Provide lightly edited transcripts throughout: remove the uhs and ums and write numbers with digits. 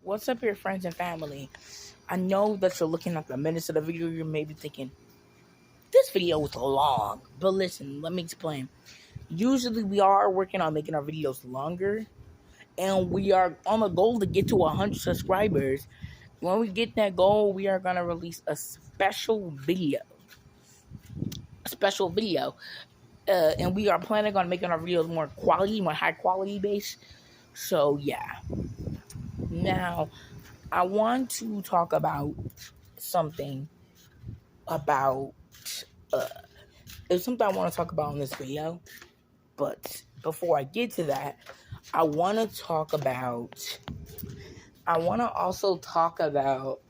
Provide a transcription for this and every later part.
What's up, your friends and family? I know that you're looking at the minutes of the video. You're maybe thinking, this video was long. But listen, let me explain. Usually we are working on making our videos longer. And we are on a goal to get to 100 subscribers. When we get that goal, we are going to release a special video. And we are planning on making our videos more high quality based. So, yeah. Now, I want to talk about something about it's something I want to talk about in this video, but before I get to that, I want to also talk about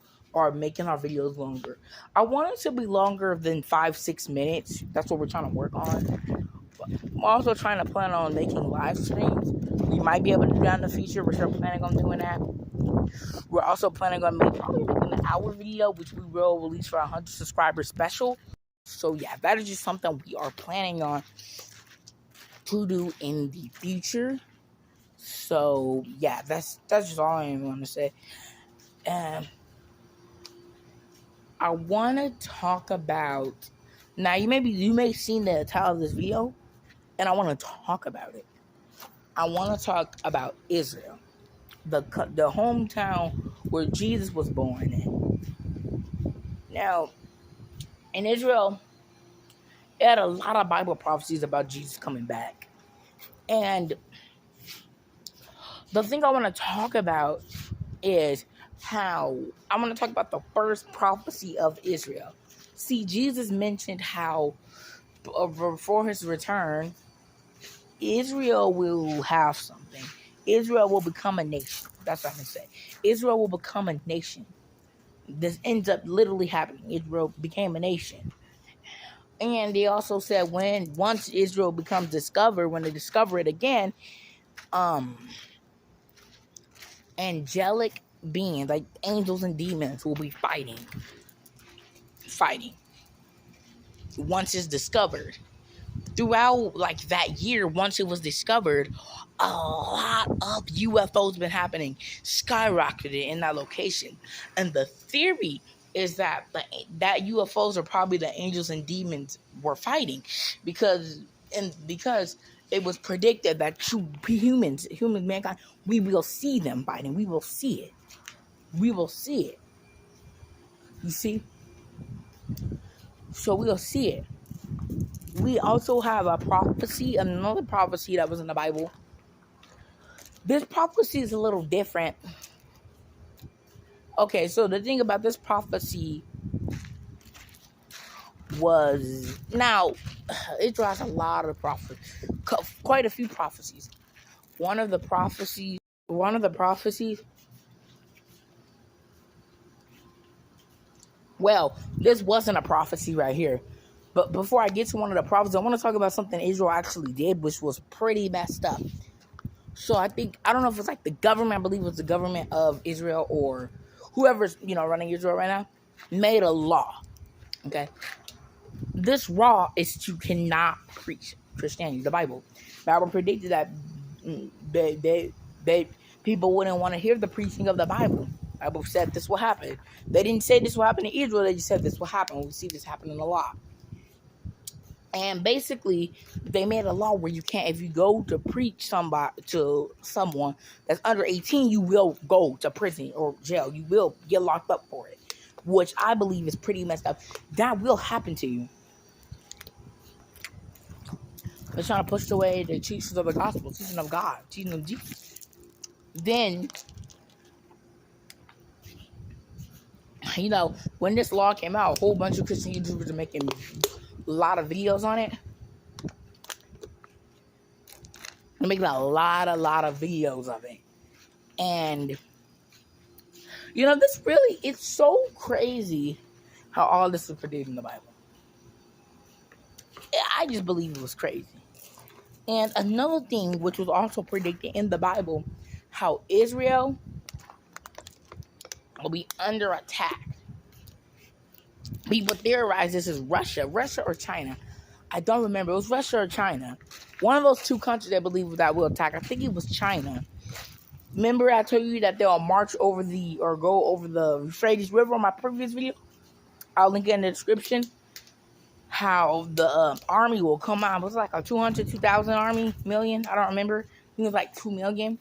making our videos longer. I want it to be longer than 5-6 minutes. That's what we're trying to work on. I'm also trying to plan on making live streams. We might be able to do that in the future. We're still planning on doing that. We're also planning on making an hour video, which we will release for 100 subscribers special. So yeah, that is just something we are planning on to do in the future. So yeah, that's just all I want to say. I want to talk about, now you may have seen the title of this video, and I want to talk about it. I want to talk about Israel, the hometown where Jesus was born in. Now, in Israel, it had a lot of Bible prophecies about Jesus coming back. And the thing I want to talk about is how I want to talk about the first prophecy of Israel. See, Jesus mentioned how before his return, Israel will have something. Israel will become a nation. That's what I'm going to say. Israel will become a nation. This ends up literally happening. Israel became a nation. And they also said once Israel becomes discovered, when they discover it again, angelic beings, like angels and demons, will be fighting. Once it's discovered. Throughout that year, once it was discovered, a lot of UFOs been happening, skyrocketed in that location. And the theory is that that UFOs are probably the angels and demons were fighting, because it was predicted that mankind, we will see them fighting. We will see it. You see? So we'll see it. We also have another prophecy that was in the Bible. This prophecy is a little different. Okay, so the thing about this prophecy was, now, Israel has a lot of prophecies, quite a few prophecies. One of the prophecies, well, this wasn't a prophecy right here. But before I get to one of the prophecies, I want to talk about something Israel actually did, which was pretty messed up. So I don't know if it's the government, I believe it was the government of Israel or whoever's, running Israel right now, made a law. Okay. This law is you cannot preach Christianity, the Bible. Bible predicted that people wouldn't want to hear the preaching of the Bible. Bible said this will happen. They didn't say this will happen in Israel. They just said this will happen. We see this happening a lot. And basically, they made a law where you can't, if you go to preach to someone that's under 18, you will go to prison or jail. You will get locked up for it, which I believe is pretty messed up. That will happen to you. They're trying to push away the teachings of the gospel, teaching of God, teaching of Jesus. Then, when this law came out, a whole bunch of Christian YouTubers are making a lot of videos on it. They're making a lot of videos of it. And, it's so crazy how all this was predicted in the Bible. I just believe it was crazy. And another thing, which was also predicted in the Bible, how Israel will be under attack. People theorize this is Russia or China. I don't remember. It was Russia or China. One of those two countries, I believe, that will attack. I think it was China. Remember I told you that they'll march over or go over the Euphrates River on my previous video? I'll link it in the description. How the army will come out. It was like a 2,000 army million. I don't remember. I think it was like 2 million.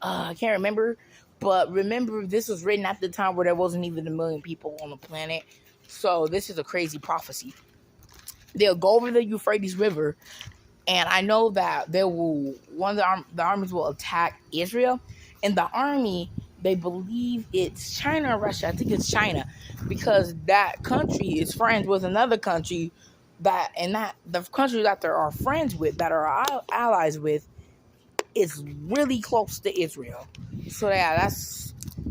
I can't remember. But remember, this was written at the time where there wasn't even 1 million people on the planet. So this is a crazy prophecy. They'll go over the Euphrates River, and I know that one of the armies will attack Israel, and the army, they believe it's China or Russia. I think it's China, because that country is friends with another country that the country that they are friends with, that are allies with, is really close to Israel. So yeah,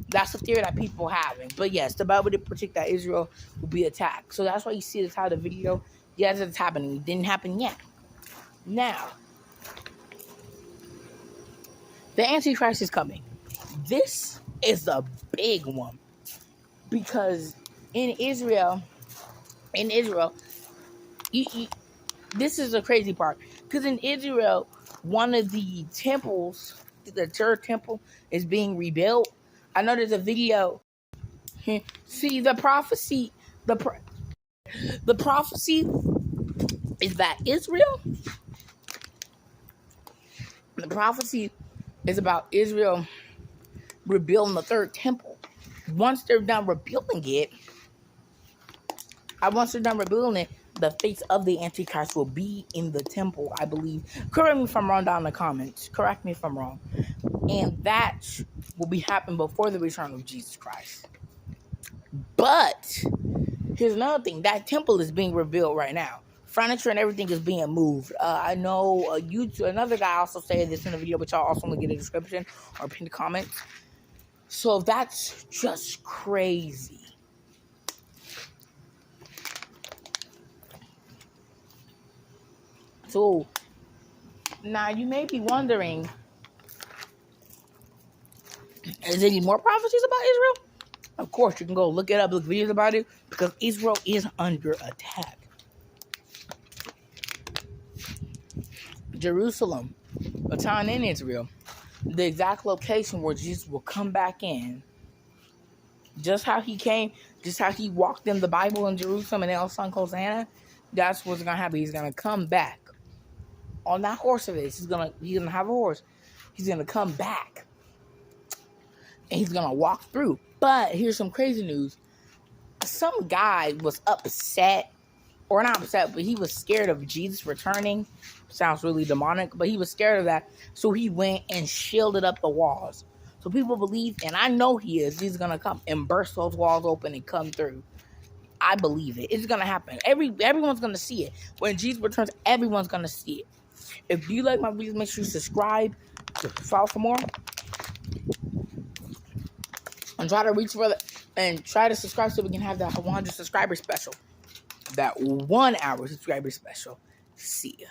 that's a theory that people have. But yes, the Bible did predict that Israel will be attacked. So that's why you see the title of the video. Yes, it's happening. It didn't happen yet. Now, the Antichrist is coming. This is the big one, because in Israel, this is the crazy part. Because in Israel, one of the temples, the third temple, is being rebuilt. I know there's a video. See, the prophecy is that Israel. The prophecy is about Israel rebuilding the third temple. Once they're done rebuilding it, the face of the Antichrist will be in the temple, I believe. Correct me if I'm wrong down in the comments. Correct me if I'm wrong. And that will be happening before the return of Jesus Christ. But here's another thing. That temple is being rebuilt right now. Furniture and everything is being moved. I know another guy also said this in the video, which I'll also link in the description or pin the comments. So that's just crazy. So now you may be wondering, is there any more prophecies about Israel? Of course, you can go look it up, look videos about it, because Israel is under attack. Jerusalem, a town in Israel, the exact location where Jesus will come back in. Just how he walked in the Bible in Jerusalem and El Son Hosanna, that's what's gonna happen. He's gonna come back on that horse of his. He's gonna have a horse. He's gonna come back, and he's gonna walk through. But here's some crazy news. Some guy was upset, or not upset, but he was scared of Jesus returning. Sounds really demonic, but he was scared of that. So he went and shielded up the walls. So people believe, and I know he's going to come and burst those walls open and come through. I believe it. It's going to happen. Everyone's going to see it. When Jesus returns, everyone's going to see it. If you like my videos, make sure you subscribe, follow for more, and try to subscribe so we can have that 100 subscriber special. That 1 hour subscriber special. See ya.